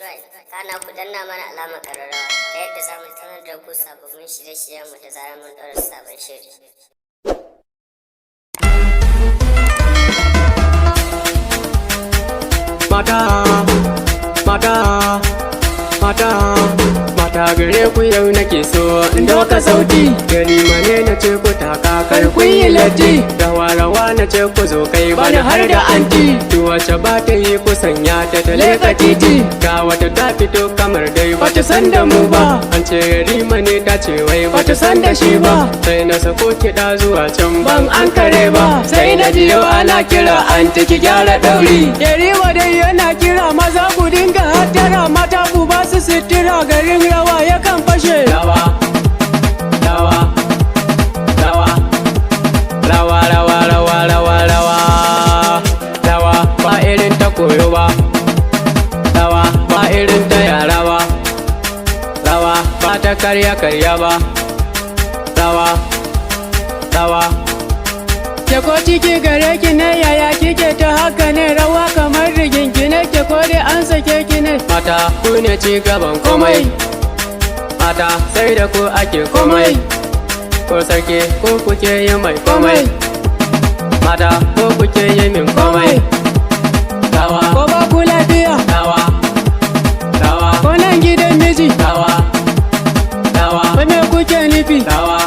subscribe, kana ku danna mana alamar ƙararrawa ta yadda za mu sanar da ku sababbin shirye-shiryenmu da zarar mun ɗora sabon shiri. Mata gare ku yau nake so in doka sauti, gari mane na ce ku taka kar ku yi latti, rawa na ce ku zo kai bani har da anti, duwace ba ta yi ku sanya ta leka titi, ga wata ta fito kamar dai bata san da mu ba, an ce gari mane ta ce wai bata san da shi ba, sai na sako kiɗa zuwa can ban an kare ba, sai na ji yau ana kira anti ki gyara ɗauri, gari dai yana kira maza ku dinga hattara, mata ku ba su sitira, garin rawa yakan fashe. Rawa ba irin ta koyo ba, rawa ba irin ta yara ba, rawa ba ta karya ba, rawa ke ko ciki gare ki ne, yaya kike ta haka ne, rawa kamar riginki ne, ke ko dai an sake ki ne, mata ku ne ci gaban komai, mata sai da ku ake komai, ko sarki ko kuke yi mai komai, mata ko kuke yi min komai, rawa ko ba ku lafiya, rawa ko nan gidan miji, rawa ko me kuke nufi, rawa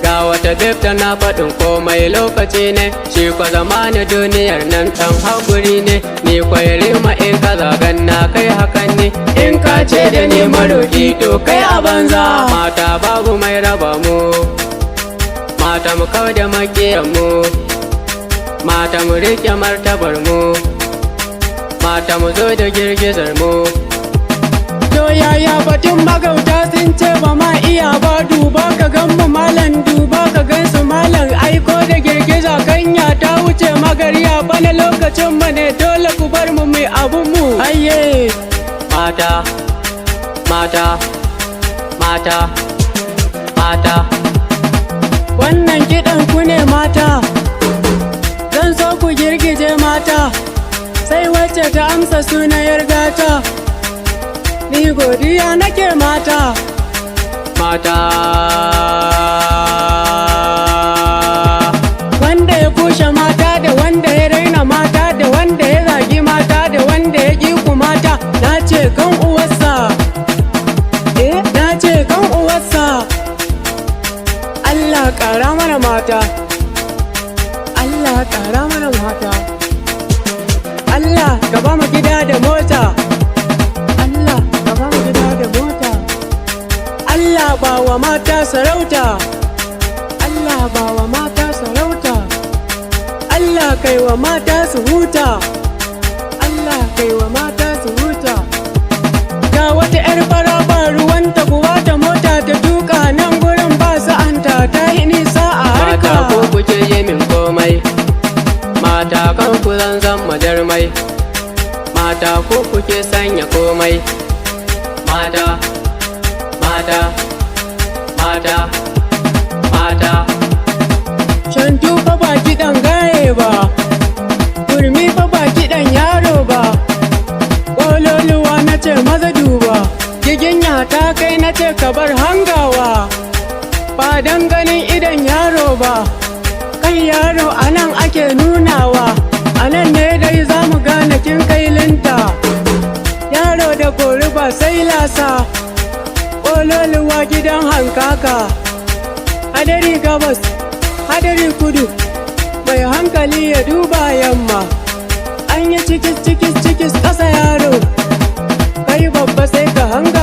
ga wata beb tana faɗin komai lokaci ne, shi kwa zamanin duniyar nan ɗan haƙuri ne, ni kwairi ma in ka zagan na kai hakan ne, in ka ce da ni maroƙi to kai a banza, mata babu mai raba mu, mata mu kau da maƙiyan mu, mata mu riƙe martabar mu, mata mu zo da girgizar mu. To yaya batun magauta sun ce ba ma iya ba, duba ka gan mu malam, duba ka gan su malam, aiko da girgiza kanya ta wuce magarya, bana lokacin mu ne dole ku bar mu mai abun mu. Ayye mata wannan kiɗan ku ne mata, zan so ku girgije mata, sai wacce ta amsa sunayar gata, ni godiya nake mata. Wanda ya kushe mata da wanda ya raina mata da wanda ya zagi mata da wanda ya ƙi ku mata, na ce kan uwarsa, na ce kan uwarsa. Allah ƙara mana mata, Allah ƙara mana mata, Allah ka ba mu gida da mota, Allah ka ba mu gida da mota, Allah ba wa mata sarauta, Allah ba wa mata sarauta, Allah kai wa mata su huta, Allah kai wa mata su huta. Ga wata 'yar fara ba ruwanta kuwa ta mota ta tuka, nan gurin ba sa'anta ta yi nisa a harka. Mata ko kuke yi min komai, mata kan ku zan majarmai, mata ko kuke sanya komai, mata shantu fa ba kiɗan gaye ba, kurmi fa ba kiɗan yaro ba, ƙololuwa na ce maza duba, giginya ta kai na ce ka bar hangawa, ba don ganin idan yaro ba, kai yaro anan ake nunawa, anan ne dai za mu gane kin kai linta, yaro da kori ba sai lasa, ƙololuwa gidan hankaka, hadari gabas hadari kudu, mai hankali ya duba yamma, an yi cikis ƙasa yaro, kai babba sai ka hanga.